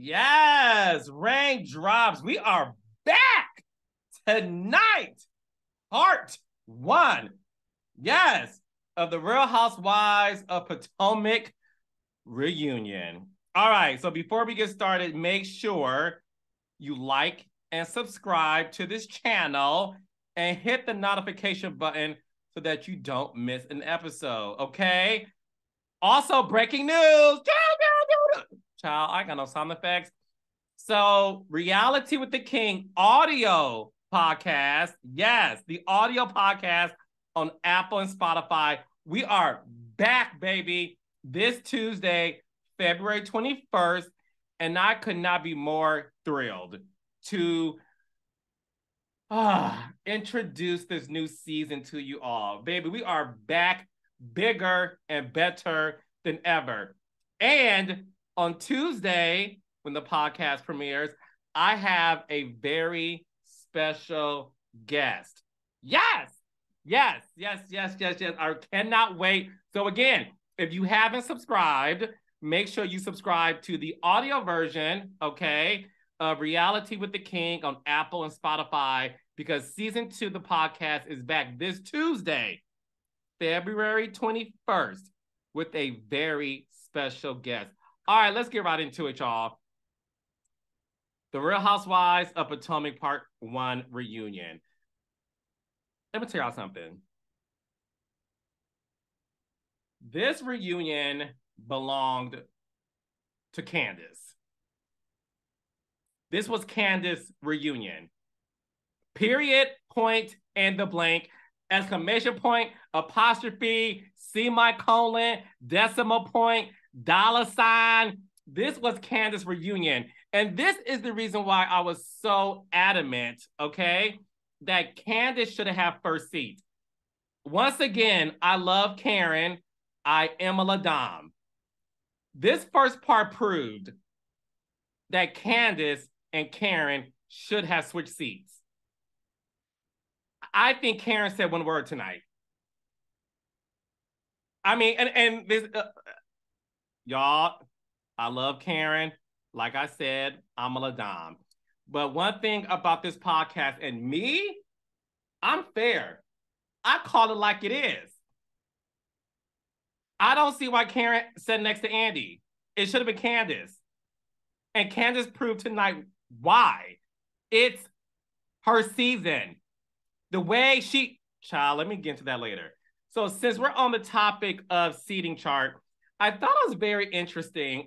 Yes, raindrops. We are back tonight. Part 1. Yes, of the Real Housewives of Potomac reunion. All right, so before we get started, make sure you like and subscribe to this channel and hit the notification button so that you don't miss an episode, okay? Also, breaking news. Child, I got no sound effects. So, Reality with the King audio podcast. Yes, the audio podcast on Apple and Spotify. We are back, baby, this Tuesday, February 21st. And I could not be more thrilled to introduce this new season to you all. Baby, we are back bigger and better than ever. And on Tuesday, when the podcast premieres, I have a very special guest. Yes. I cannot wait. So again, if you haven't subscribed, make sure you subscribe to the audio version, okay, of Reality with the King on Apple and Spotify, because season 2 of the podcast is back this Tuesday, February 21st, with a very special guest. All right, let's get right into it, y'all. The Real Housewives of Potomac Part 1 reunion. Let me tell y'all something. This reunion belonged to Candice. This was Candice reunion. Period, point, and the blank, exclamation point, apostrophe, semicolon, decimal point, dollar sign. This was Candice reunion. And this is the reason why I was so adamant, okay, that Candice should have first seat. Once again, I love Karen. I am a Ladam. This first part proved that Candice and Karen should have switched seats. I think Karen said one word tonight. I mean, and this, y'all, I love Karen. Like I said, I'm a Ladam. But one thing about this podcast and me, I'm fair. I call it like it is. I don't see why Karen sat next to Andy. It should have been Candice. And Candice proved tonight why. It's her season. The way she... Child, let me get into that later. So since we're on the topic of seating chart, I thought it was very interesting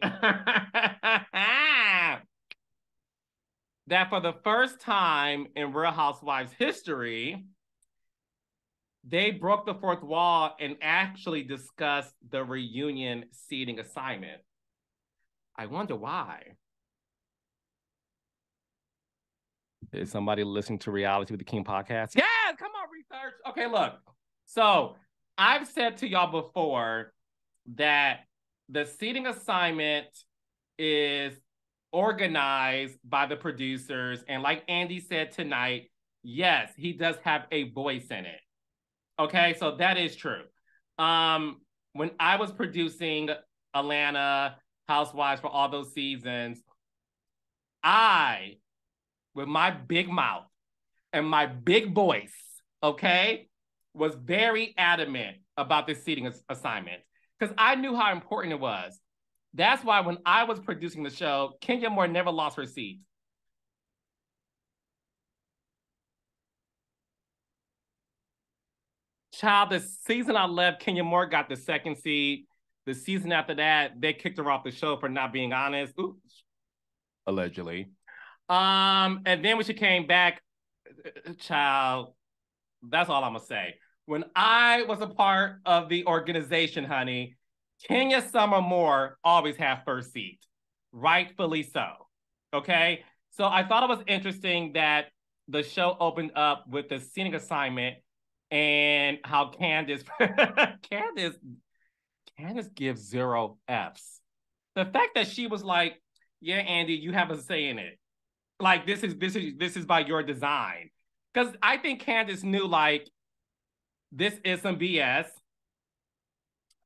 that for the first time in Real Housewives history, they broke the fourth wall and actually discussed the reunion seating assignment. I wonder why. Is somebody listening to Reality with the King podcast? Yeah, come on, research. Okay, look. So I've said to y'all before that the seating assignment is organized by the producers. And like Andy said tonight, yes, he does have a voice in it. Okay, so that is true. When I was producing Atlanta Housewives for all those seasons, I, with my big mouth and my big voice, okay, was very adamant about this seating assignment because I knew how important it was. That's why when I was producing the show, Kenya Moore never lost her seat. Child, the season I left, Kenya Moore got the second seat. The season after that, they kicked her off the show for not being honest. Oops. Allegedly. And then when she came back, child, that's all I'm gonna say. When I was a part of the organization, honey, Kenya Summer Moore always had first seat. Rightfully so. Okay? So I thought it was interesting that the show opened up with the seating assignment and how Candice gives 0 Fs. The fact that she was like, yeah, Andy, you have a say in it. Like, this is by your design. Because I think Candice knew, like, this is some BS.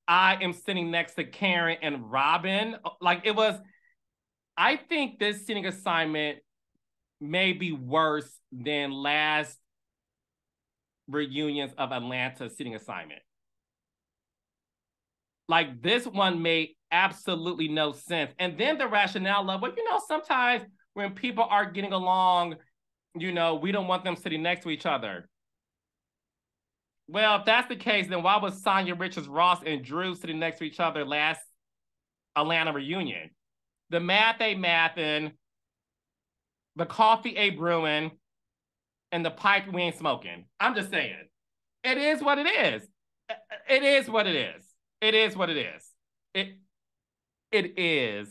I am sitting next to Karen and Robin. Like, it was, I think this sitting assignment may be worse than last reunions of Atlanta sitting assignment. Like, this one made absolutely no sense. And then the rationale of, well, sometimes when people are getting along, we don't want them sitting next to each other. Well, if that's the case, then why was Sonya Richards Ross and Drew sitting next to each other last Atlanta reunion? The math ain't mathin', the coffee ain't brewing, and the pipe we ain't smoking. I'm just saying. It is what it is. It is what it is. It is what it is. It is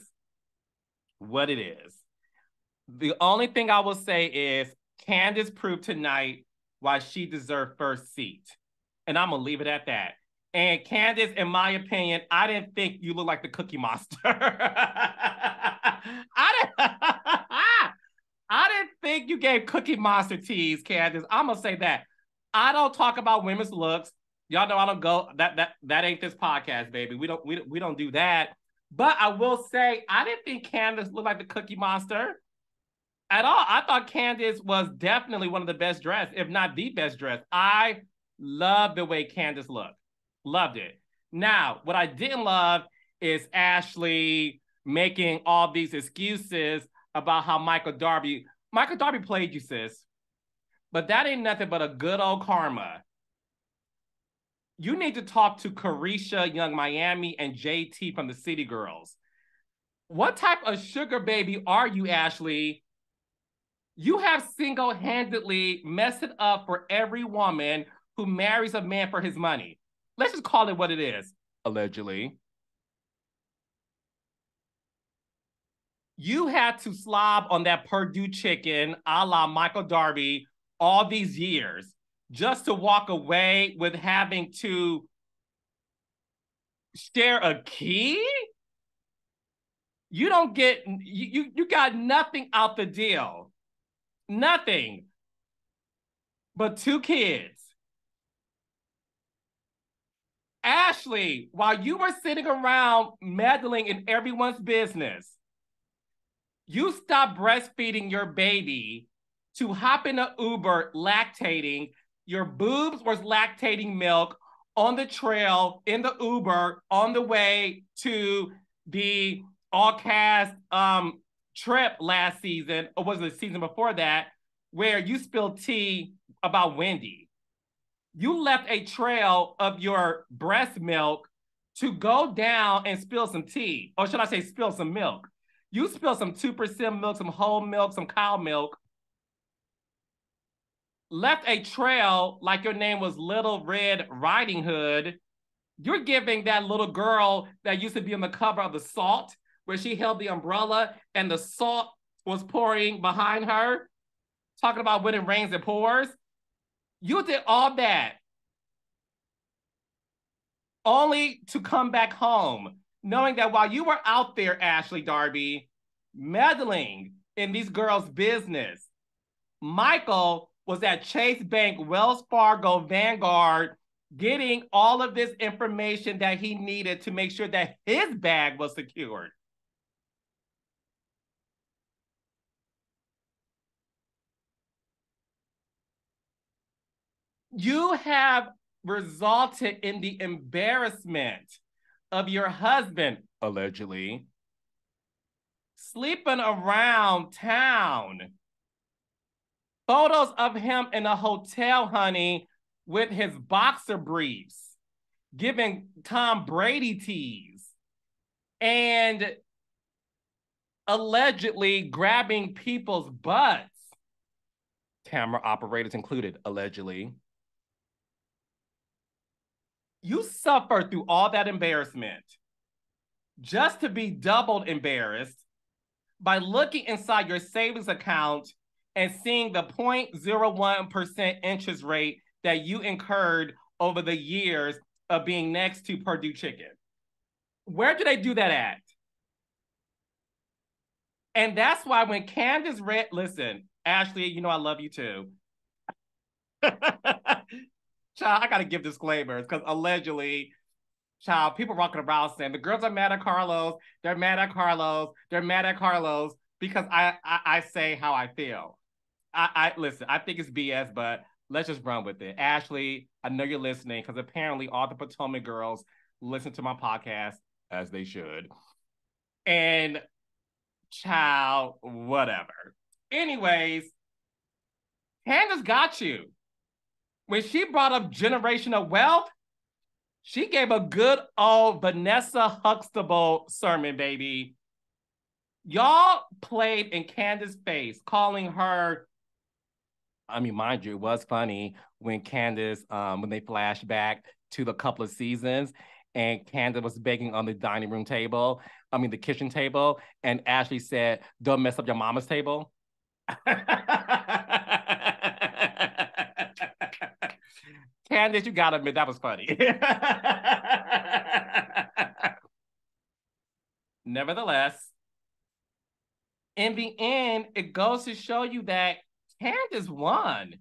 what it is. The only thing I will say is Candice proved tonight why she deserved first seat. And I'm going to leave it at that. And Candice, in my opinion, I didn't think you looked like the Cookie Monster. I didn't think you gave Cookie Monster tease, Candice. I'm going to say that. I don't talk about women's looks. Y'all know I don't go, that ain't this podcast, baby. We don't do that. But I will say, I didn't think Candice looked like the Cookie Monster at all. I thought Candice was definitely one of the best dressed, if not the best dressed. I love the way Candice looked. Loved it. Now, what I didn't love is Ashley making all these excuses about how Michael Darby played you, sis. But that ain't nothing but a good old karma. You need to talk to Caresha, Young Miami, and JT from the City Girls. What type of sugar baby are you, Ashley? You have single-handedly messed it up for every woman who marries a man for his money. Let's just call it what it is, allegedly. You had to slob on that Purdue chicken a la Michael Darby all these years just to walk away with having to share a key? You don't get, you got nothing out the deal. Nothing. But 2 kids. Ashley, while you were sitting around meddling in everyone's business, you stopped breastfeeding your baby to hop in an Uber lactating. Your boobs was lactating milk on the trail, in the Uber, on the way to the all-cast trip last season, or was it the season before that, where you spilled tea about Wendy. You left a trail of your breast milk to go down and spill some tea. Or should I say spill some milk? You spilled some 2% milk, some whole milk, some cow milk. Left a trail like your name was Little Red Riding Hood. You're giving that little girl that used to be on the cover of The Salt, where she held the umbrella and the salt was pouring behind her, talking about when it rains, it pours. You did all that only to come back home, knowing that while you were out there, Ashley Darby, meddling in these girls' business, Michael was at Chase Bank, Wells Fargo, Vanguard, getting all of this information that he needed to make sure that his bag was secured. You have resulted in the embarrassment of your husband, allegedly, sleeping around town. Photos of him in a hotel, honey, with his boxer briefs, giving Tom Brady tease, and allegedly grabbing people's butts, camera operators included, allegedly. You suffered through all that embarrassment just to be doubled embarrassed by looking inside your savings account and seeing the 0.01% interest rate that you incurred over the years of being next to Purdue Chicken. Where do they do that at? And that's why when Candice read, listen, Ashley, you know I love you too. Child, I gotta give disclaimers because allegedly Child, people walking around saying the girls are mad at Carlos. They're mad at Carlos. They're mad at Carlos because I say how I feel. I listen. I think it's BS, but let's just run with it. Ashley, I know you're listening because apparently all the Potomac girls listen to my podcast as they should. And child, whatever. Anyways, Candace got you. When she brought up generational wealth, she gave a good old Vanessa Huxtable sermon, baby. Y'all played in Candace's face, calling her. I mean, mind you, it was funny when Candace, when they flashed back to the couple of seasons, and Candace was begging on the dining room table, the kitchen table, and Ashley said, "Don't mess up your mama's table." Candice, you gotta admit that was funny. Nevertheless, in the end, it goes to show you that Candice won.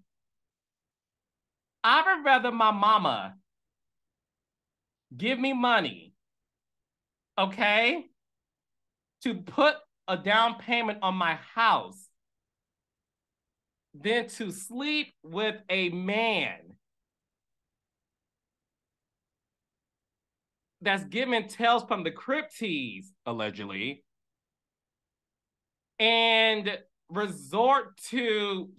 I would rather my mama give me money, okay, to put a down payment on my house than to sleep with a man that's giving Tales from the Crypt tease, allegedly, and resort to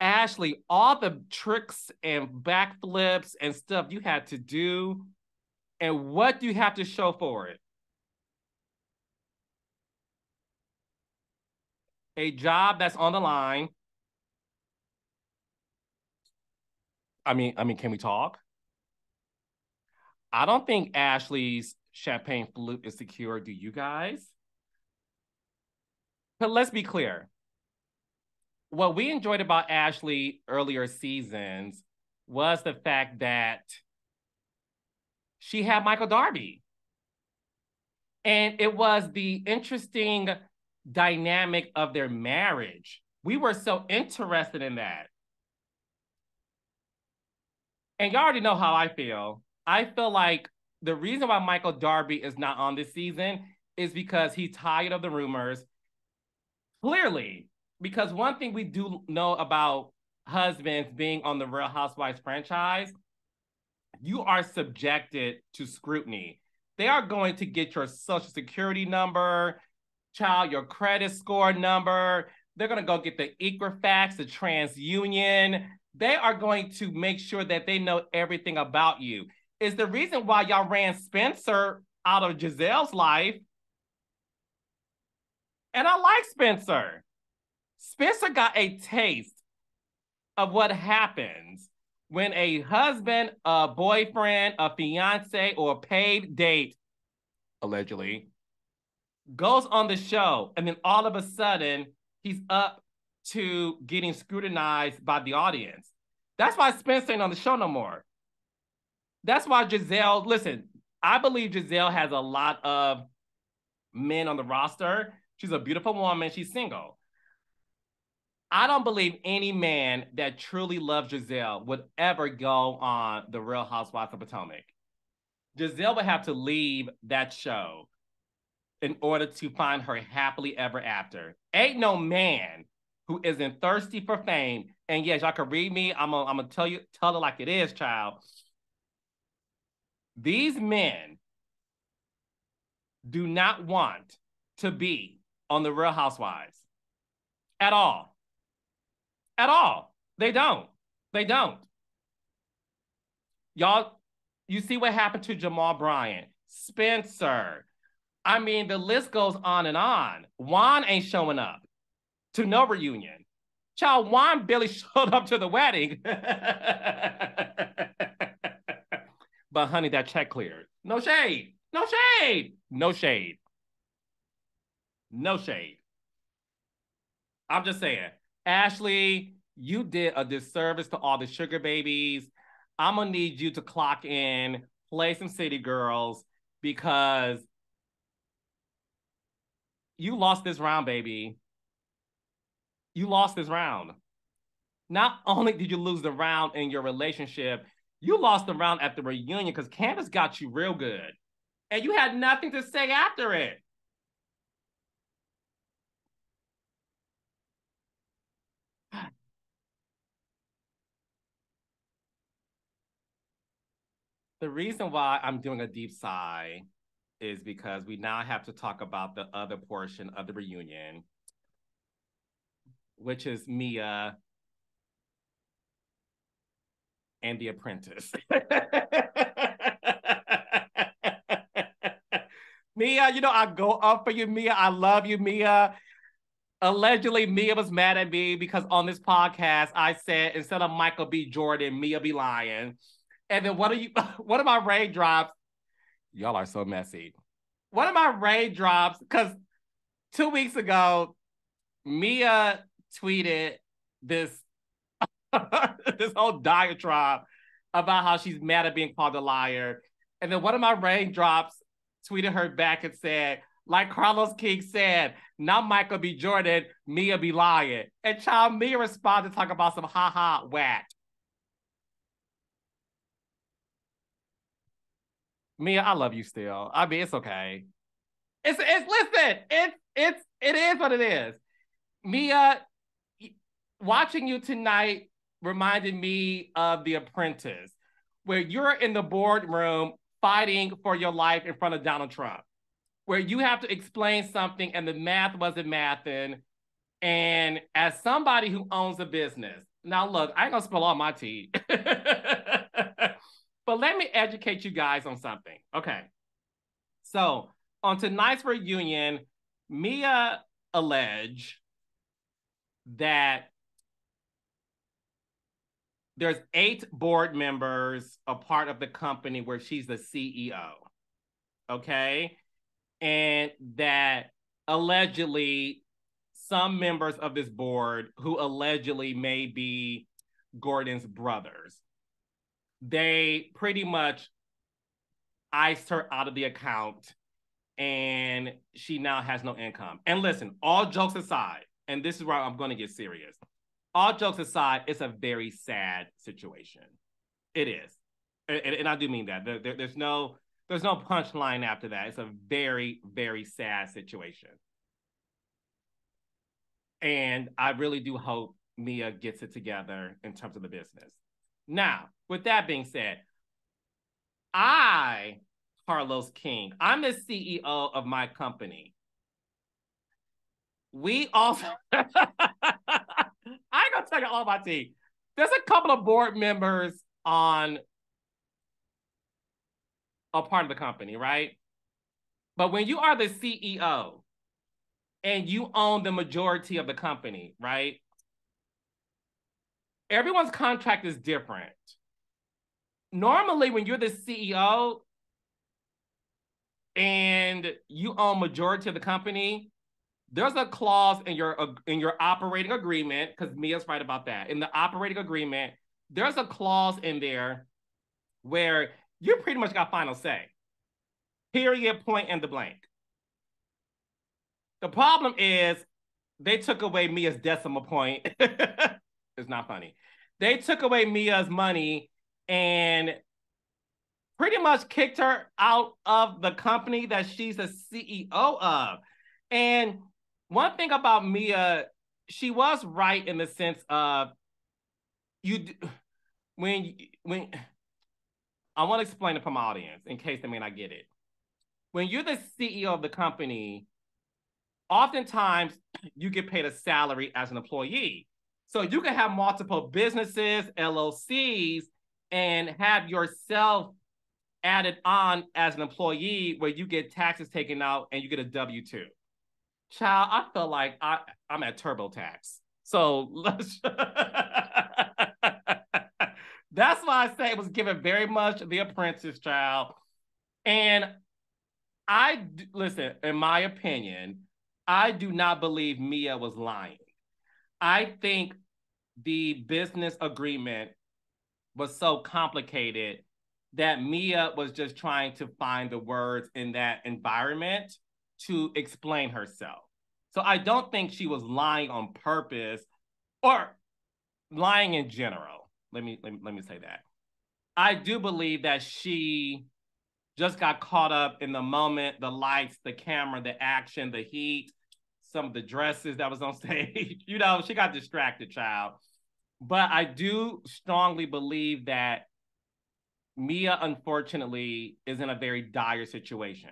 Ashley, all the tricks and backflips and stuff you had to do, and what do you have to show for it? A job that's on the line. Can we talk? I don't think Ashley's champagne flute is secure. Do you guys? But let's be clear. What we enjoyed about Ashley earlier seasons was the fact that she had Michael Darby. And it was the interesting dynamic of their marriage. We were so interested in that. And y'all already know how I feel. I feel like the reason why Michael Darby is not on this season is because he's tired of the rumors. Clearly, because one thing we do know about husbands being on the Real Housewives franchise, you are subjected to scrutiny. They are going to get your social security number, child, your credit score number. They're going to go get the Equifax, the TransUnion. They are going to make sure that they know everything about you. It's the reason why y'all ran Spencer out of Giselle's life. And I like Spencer. Spencer got a taste of what happens when a husband, a boyfriend, a fiance, or a paid date, allegedly, goes on the show, and then all of a sudden, he's up to getting scrutinized by the audience. That's why Spencer ain't on the show no more. That's why Giselle, listen, I believe Giselle has a lot of men on the roster. She's a beautiful woman. She's single. I don't believe any man that truly loves Giselle would ever go on the Real Housewives of Potomac. Giselle would have to leave that show in order to find her happily ever after. Ain't no man who isn't thirsty for fame. And yes, y'all can read me. I'm gonna tell it like it is, child. These men do not want to be on the Real Housewives at all. At all. They don't. They don't. Y'all, you see what happened to Jamal Bryant, Spencer. I mean, the list goes on and on. Juan ain't showing up to no reunion. Child, Juan barely showed up to the wedding. But honey, that check cleared. No shade. No shade. No shade. No shade. I'm just saying, Ashley, you did a disservice to all the sugar babies. I'm going to need you to clock in, play some City Girls, because you lost this round, baby. You lost this round. Not only did you lose the round in your relationship, You lost the round at the reunion because Candace got you real good. And you had nothing to say after it. The reason why I'm doing a deep sigh is because we now have to talk about the other portion of the reunion, which is Mia and the apprentice. Mia, you know, I go up for you, Mia. I love you, Mia. Allegedly, Mia was mad at me because on this podcast, I said instead of Michael B. Jordan, Mia be lying. And then one of my raindrops, y'all are so messy. One of my raindrops, because 2 weeks ago, Mia tweeted this this whole diatribe about how she's mad at being called a liar. And then one of my raindrops tweeted her back and said, like Carlos King said, not Michael B. Jordan, Mia be lying. And child, Mia responded to talk about some ha-ha whack. Mia, I love you still. I mean, it's okay. It is what it is. Mia, watching you tonight reminded me of The Apprentice, where you're in the boardroom fighting for your life in front of Donald Trump, where you have to explain something and the math wasn't mathing. And as somebody who owns a business, now look, I ain't gonna spill all my tea, but let me educate you guys on something. Okay. So on tonight's reunion, Mia alleged that there's 8 board members a part of the company where she's the CEO. Okay. And that allegedly some members of this board who allegedly may be Gordon's brothers, they pretty much iced her out of the account and she now has no income. And listen, all jokes aside, and this is where I'm going to get serious. All jokes aside, it's a very sad situation. It is. And I do mean that. There's no punchline after that. It's a very, very sad situation. And I really do hope Mia gets it together in terms of the business. Now, with that being said, Carlos King, I'm the CEO of my company. We also, I ain't gonna tell you all my tea. There's a couple of board members on a part of the company, right? But when you are the CEO and you own the majority of the company, right? Everyone's contract is different. Normally, when you're the CEO and you own majority of the company, there's a clause in your operating agreement, because Mia's right about that. In the operating agreement, there's a clause in there where you pretty much got final say. Period, point, and the blank. The problem is they took away Mia's decimal point. It's not funny. They took away Mia's money and pretty much kicked her out of the company that she's the CEO of. And one thing about Mia, she was right in the sense of when I want to explain it for my audience in case they may not get it. When you're the CEO of the company, oftentimes you get paid a salary as an employee. So you can have multiple businesses, LLCs, and have yourself added on as an employee where you get taxes taken out and you get a W-2. Child, I feel like I'm at TurboTax. So that's why I say it was given very much The Apprentice, child. And listen, in my opinion, I do not believe Mia was lying. I think the business agreement was so complicated that Mia was just trying to find the words in that environment to explain herself. So I don't think she was lying on purpose or lying in general. Let me say that. I do believe that she just got caught up in the moment, the lights, the camera, the action, the heat, some of the dresses that was on stage. You know, she got distracted, child. But I do strongly believe that Mia, unfortunately, is in a very dire situation.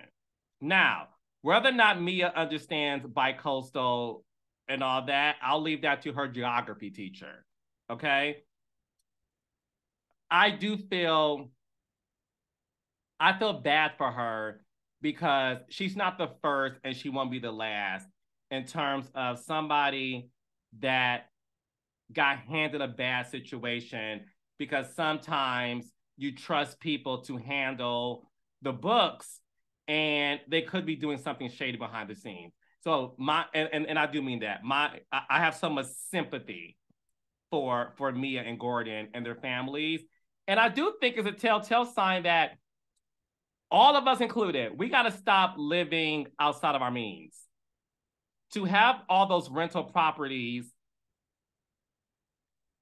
Now, whether or not Mia understands bicoastal and all that, I'll leave that to her geography teacher. Okay. I do feel I feel bad for her because she's not the first and she won't be the last in terms of somebody that got handed a bad situation, because sometimes you trust people to handle the books and they could be doing something shady behind the scenes. So and I do mean that. I have so much sympathy for Mia and Gordon and their families. And I do think it's a telltale sign that all of us included, we got to stop living outside of our means. To have all those rental properties,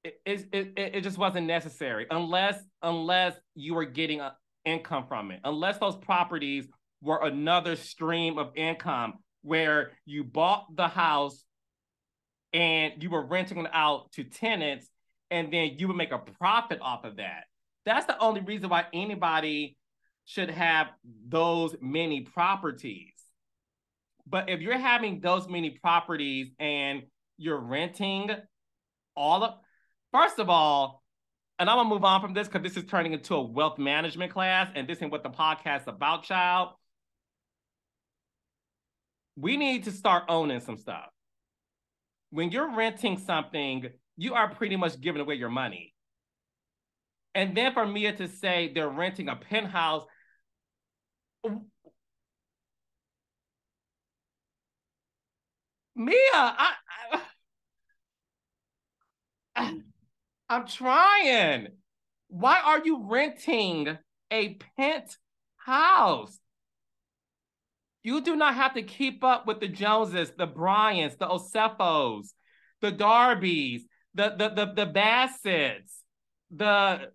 it just wasn't necessary unless you were getting income from it. Unless those properties were another stream of income where you bought the house and you were renting it out to tenants and then you would make a profit off of that. That's the only reason why anybody should have those many properties. But if you're having those many properties and you're renting all of, first of all, and I'm gonna move on from this because this is turning into a wealth management class, and this ain't what the podcast is about, child. We need to start owning some stuff. When you're renting something, you are pretty much giving away your money. And then for Mia to say they're renting a penthouse, Mia, I'm trying. Why are you renting a penthouse? You do not have to keep up with the Joneses, the Bryants, the Osefos, the Darbys, the Bassett's, the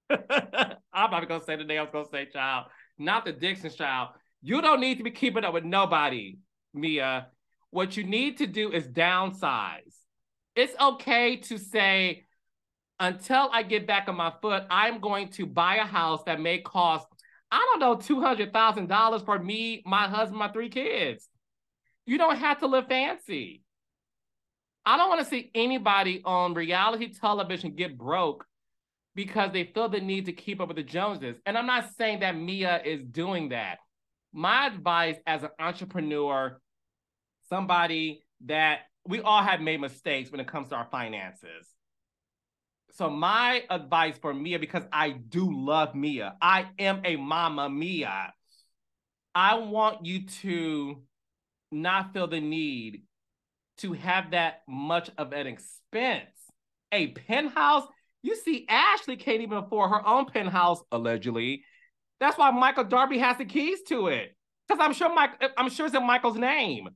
I'm not gonna say the name I was gonna say, child. Not the Dixon's, child. You don't need to be keeping up with nobody, Mia. What you need to do is downsize. It's okay to say, until I get back on my foot, I'm going to buy a house that may cost, I don't know, $200,000 for me, my husband, my 3 kids. You don't have to live fancy. I don't want to see anybody on reality television get broke because they feel the need to keep up with the Joneses. And I'm not saying that Mia is doing that. My advice as an entrepreneur, somebody that we all have made mistakes when it comes to our finances. So my advice for Mia, because I do love Mia, I am a mama Mia. I want you to not feel the need to have that much of an expense. A penthouse? You see, Ashley can't even afford her own penthouse, allegedly. That's why Michael Darby has the keys to it. Because I'm sure it's in Michael's name.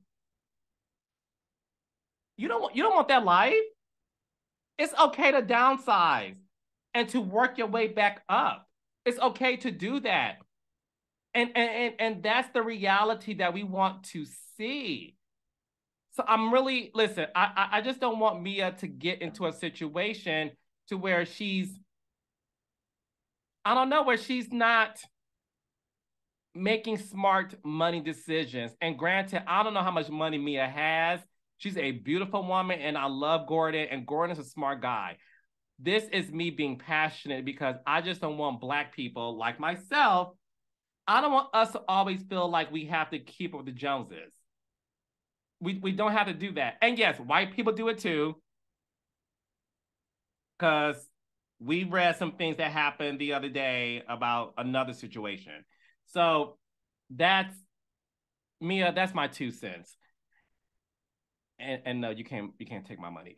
You don't want that life. It's okay to downsize and to work your way back up. It's okay to do that. And that's the reality that we want to see. So I'm really, listen, I just don't want Mia to get into a situation to where she's, I don't know, where she's not making smart money decisions. And granted, I don't know how much money Mia has. She's a beautiful woman and I love Gordon, and Gordon is a smart guy. This is me being passionate because I just don't want Black people like myself. I don't want us to always feel like we have to keep up with the Joneses. We don't have to do that. And yes, white people do it too. Because we read some things that happened the other day about another situation. So that's, Mia, that's my 2 cents. And no, you can't take my money.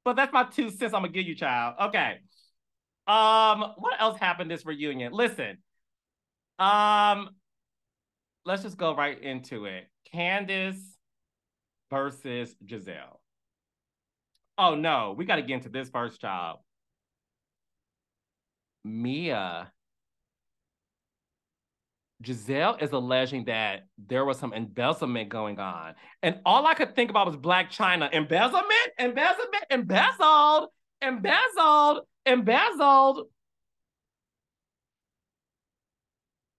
But that's my 2 cents I'm gonna give you, child. Okay. What else happened this reunion? Listen. Let's just go right into it. Candice versus Giselle. Oh no, we got to get into this first, child. Mia. Giselle is alleging that there was some embezzlement going on. And all I could think about was Black China. Embezzlement? Embezzlement? Embezzled? Embezzled? Embezzled?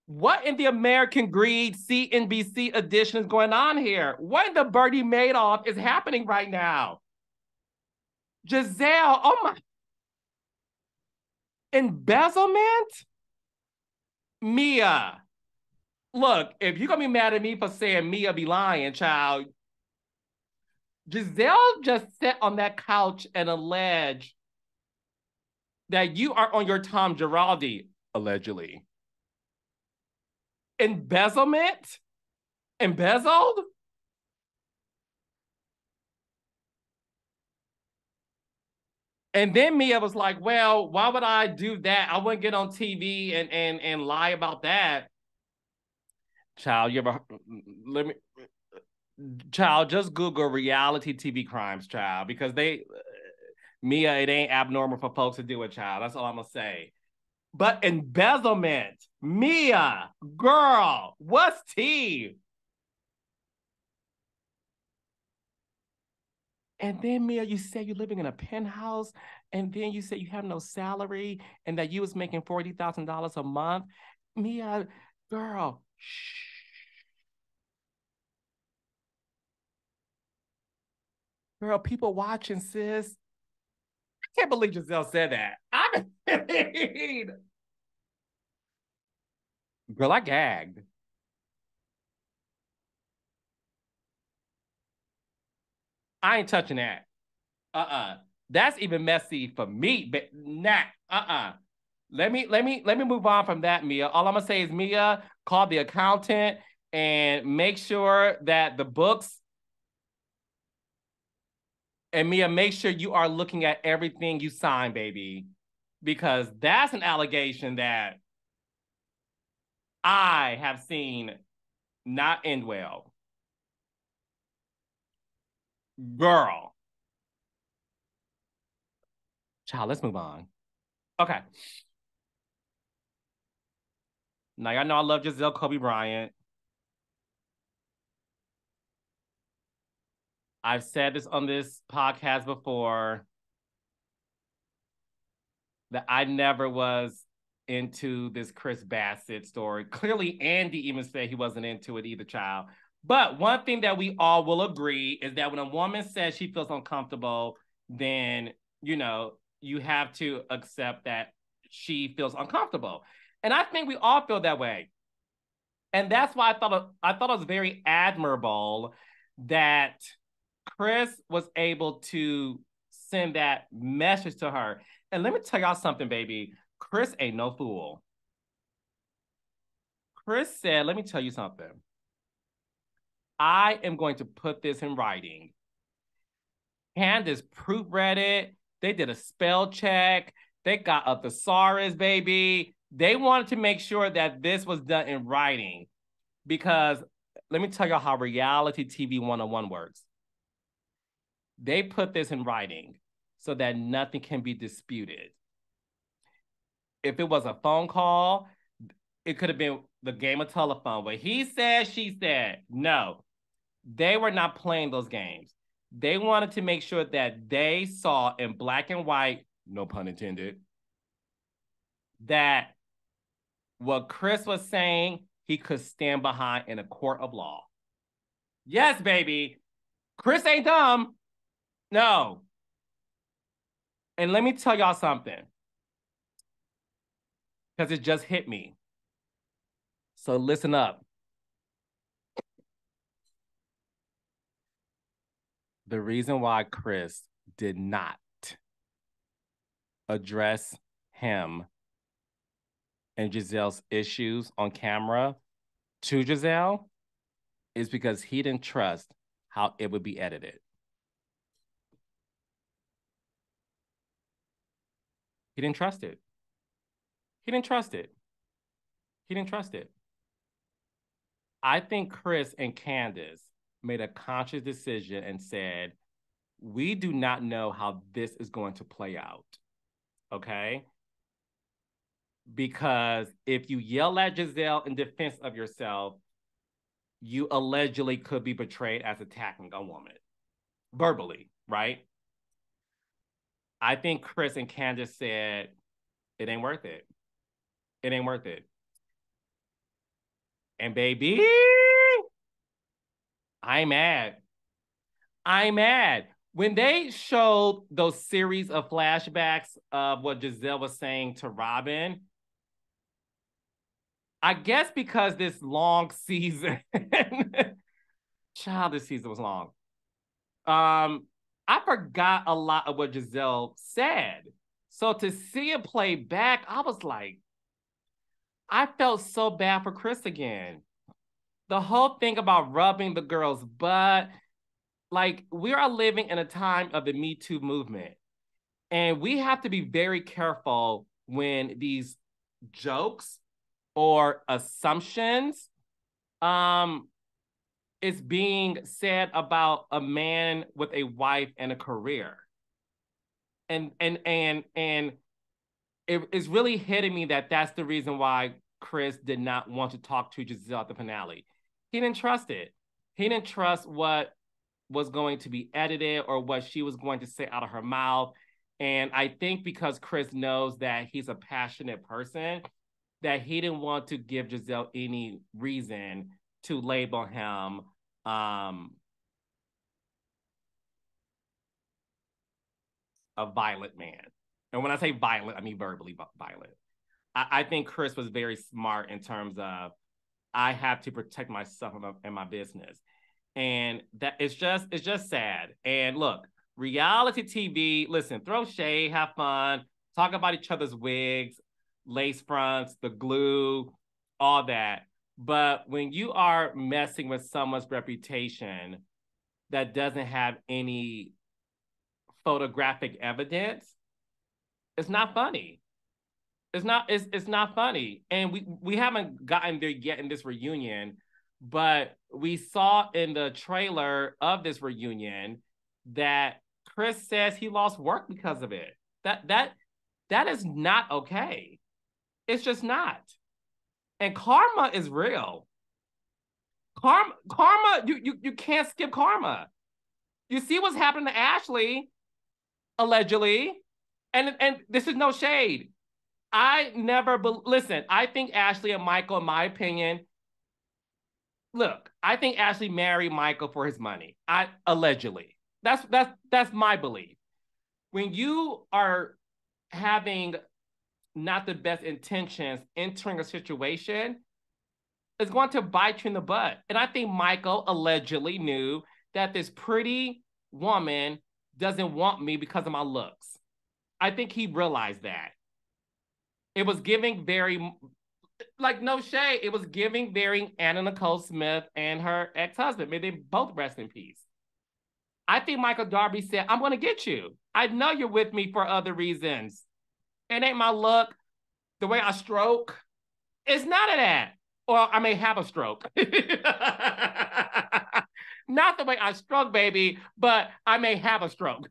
What in the American Greed CNBC edition is going on here? What in the Bernie Madoff is happening right now? Giselle, oh my. Embezzlement? Mia. Look, if you're going to be mad at me for saying Mia be lying, child, Giselle just sat on that couch and alleged that you are on your Tom Giraldi, allegedly. Embezzlement? Embezzled? And then Mia was like, well, why would I do that? I wouldn't get on TV and lie about that. Child, you ever let me child, just Google reality TV crimes, child, because Mia, it ain't abnormal for folks to do it, child. That's all I'm gonna say. But embezzlement, Mia, girl, what's tea? And then Mia, you said you're living in a penthouse, and then you said you have no salary, and that you was making $40,000 a month. Mia, girl, shh. Girl, people watching, sis. I can't believe Giselle said that. I mean, girl, I gagged. I ain't touching that. That's even messy for me, but nah, let me move on from that, Mia. All I'm gonna say is, Mia, call the accountant and make sure that the books, and Mia, make sure you are looking at everything you sign, baby, because that's an allegation that I have seen not end well. Girl. Child, let's move on. Okay. Now, y'all know I love Giselle Kobe Bryant. I've said this on this podcast before, that I never was into this Chris Bassett story. Clearly, Andy even said he wasn't into it either, child. But one thing that we all will agree is that when a woman says she feels uncomfortable, then, you have to accept that she feels uncomfortable. And I think we all feel that way. And that's why I thought it was very admirable that Chris was able to send that message to her. And let me tell y'all something, baby. Chris ain't no fool. Chris said, let me tell you something. I am going to put this in writing. Candice proofread it. They did a spell check. They got a thesaurus, baby. They wanted to make sure that this was done in writing, because let me tell y'all how reality TV 101 works. They put this in writing so that nothing can be disputed. If it was a phone call, it could have been the game of telephone where he said, she said. No, they were not playing those games. They wanted to make sure that they saw in black and white, no pun intended, that what Chris was saying, he could stand behind in a court of law. Yes, baby. Chris ain't dumb. No. And let me tell y'all something, because it just hit me. So listen up. The reason why Chris did not address him and Giselle's issues on camera to Giselle is because he didn't trust how it would be edited. He didn't trust it. He didn't trust it. He didn't trust it. I think Chris and Candice made a conscious decision and said, we do not know how this is going to play out. Okay? Because if you yell at Giselle in defense of yourself, you allegedly could be portrayed as attacking a woman verbally, right? I think Chris and Candice said, it ain't worth it. It ain't worth it. And baby, I'm mad. I'm mad. When they showed those series of flashbacks of what Giselle was saying to Robin, I guess because this long season, child, this season was long. I forgot a lot of what Giselle said. So to see it play back, I was like, I felt so bad for Chris again. The whole thing about rubbing the girl's butt, like we are living in a time of the Me Too movement. And we have to be very careful when these jokes or assumptions is being said about a man with a wife and a career. And it's really hitting me that that's the reason why Chris did not want to talk to Giselle at the finale. He didn't trust it. He didn't trust what was going to be edited or what she was going to say out of her mouth. And I think because Chris knows that he's a passionate person, that he didn't want to give Giselle any reason to label him a violent man. And when I say violent, I mean verbally violent. I think Chris was very smart in terms of, I have to protect myself and my business. And that it's just sad. And look, reality TV, listen, throw shade, have fun, talk about each other's wigs, lace fronts, the glue, all that. But when you are messing with someone's reputation that doesn't have any photographic evidence, it's not funny. It's not funny. And we haven't gotten there yet in this reunion, but we saw in the trailer of this reunion that Chris says he lost work because of it. That is not okay. It's just not. And karma is real. Karma, you can't skip karma. You see what's happening to Ashley, allegedly, and this is no shade. I never listen. I think Ashley and Michael, in my opinion, look, I think Ashley married Michael for his money. Allegedly. That's my belief. When you are having not the best intentions entering a situation, it's going to bite you in the butt. And I think Michael allegedly knew that this pretty woman doesn't want me because of my looks. I think he realized that. It was giving very, like, no shade. It was giving very Anna Nicole Smith and her ex-husband. May they both rest in peace. I think Michael Darby said, I'm going to get you. I know you're with me for other reasons. It ain't my look, the way I stroke. It's none of that. Or I may have a stroke. Not the way I stroke, baby, but I may have a stroke.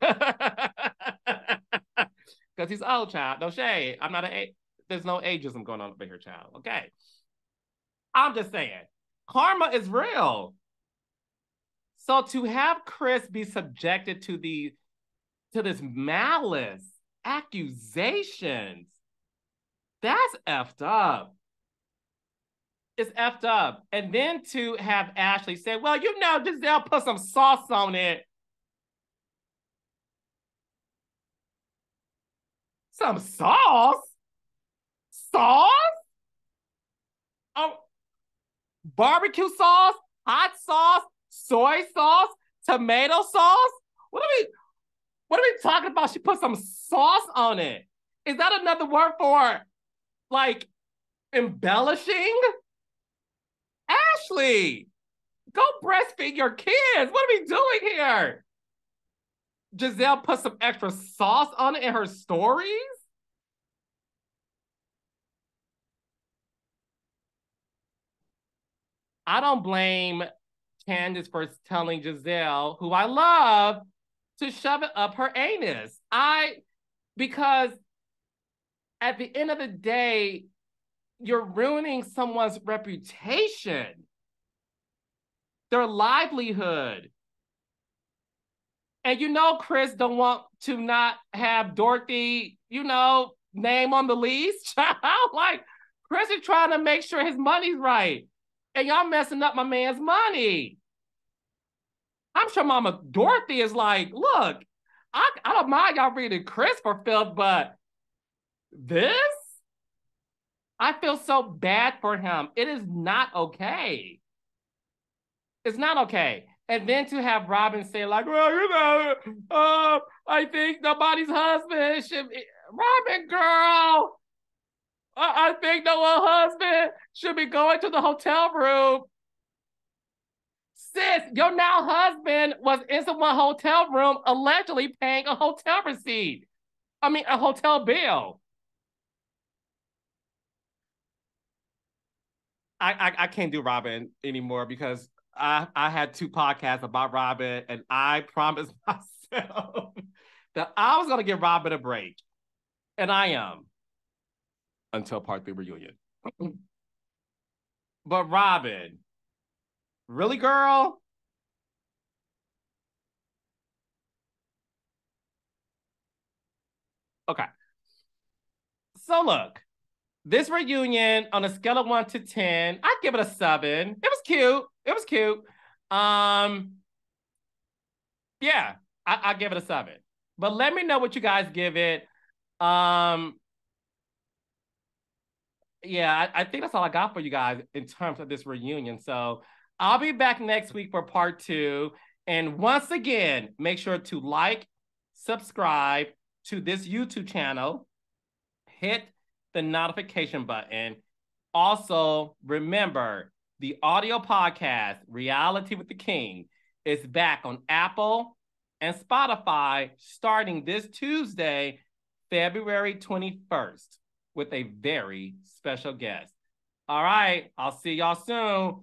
Because he's old, child. No shade. I'm not there's no ageism going on over here, child. Okay. I'm just saying, karma is real. So to have Chris be subjected to this malice, accusations, that's effed up. It's effed up. And then to have Ashley say, well, you know, Giselle put some sauce on it. Some sauce? Sauce? Oh, barbecue sauce, hot sauce, soy sauce, tomato sauce? What are we talking about? She put some sauce on it. Is that another word for, like, embellishing? Ashley, go breastfeed your kids. What are we doing here? Giselle put some extra sauce on it in her stories? I don't blame Candice for telling Giselle, who I love, to shove it up her anus. Because at the end of the day, you're ruining someone's reputation, their livelihood. And you know Chris don't want to not have Dorothy, name on the lease. Like, Chris is trying to make sure his money's right. And y'all messing up my man's money. I'm sure Mama Dorothy is like, look, I don't mind y'all reading Chris for filth, but this? I feel so bad for him. It is not okay. It's not okay. And then to have Robin say like, well, I think nobody's husband should be, Robin, girl, I think no husband should be going to the hotel room. Sis, your now husband was in someone's hotel room allegedly paying a hotel receipt. I mean, a hotel bill. I can't do Robin anymore because I had 2 podcasts about Robin, and I promised myself that I was going to give Robin a break. And I am. Until part 3 reunion. But Robin, really, girl? Okay. So look, this reunion on a scale of 1 to 10, I'd give it a 7. It was cute. It was cute. Yeah, I give it a 7. But let me know what you guys give it. Yeah, I think that's all I got for you guys in terms of this reunion. So I'll be back next week for part 2. And once again, make sure to like, subscribe to this YouTube channel, hit the notification button. Also, remember, the audio podcast, Reality with the King, is back on Apple and Spotify starting this Tuesday, February 21st, with a very special guest. All right, I'll see y'all soon.